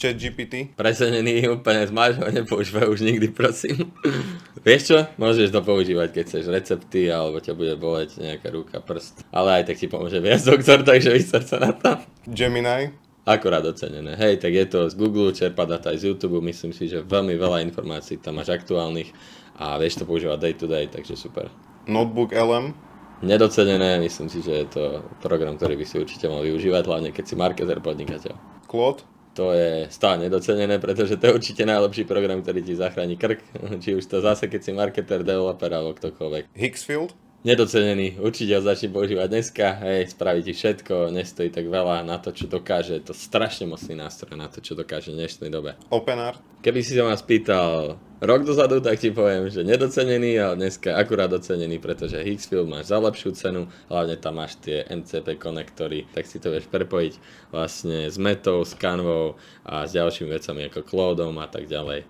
ChatGPT? Precenený úplne zmáš ho, nepoužívaj už nikdy, prosím. Vieš čo? Môžeš to používať, keď chceš recepty, alebo ťa bude boleť nejaká ruka, prst. Ale aj tak ti pomôže viac doktor, takže vyser sa na to. Gemini? Akorát ocenené. Hej, tak je to z Google, čerpa data aj z YouTube, myslím si, že veľmi veľa informácií tam máš aktuálnych a vieš to používať day to day, takže super. Notebook LM? Nedocenené, myslím si, že je to program, ktorý by si určite mal využívať, hlavne keď si marketer, podnikateľ. Claude? To je stále nedocenené, pretože to je určite najlepší program, ktorý ti zachráni krk. Či už to zase, keď si marketer, developer alebo ktokoľvek. Hixfield? Nedocenený, určite ho začni používať dneska, hej, spraví ti všetko, nestojí tak veľa na to, čo dokáže, je to strašne mocný nástroj na to, čo dokáže v dnešnej dobe. OpenArt? Keby si sa ma spýtal rok dozadu, tak ti poviem, že nedocenený, ale dneska akurát docenený, pretože Hixfield máš za lepšiu cenu, hlavne tam máš tie MCP konektory, tak si to vieš prepojiť vlastne s Metou, s Canvou a s ďalšími vecami ako Cloudom a tak ďalej.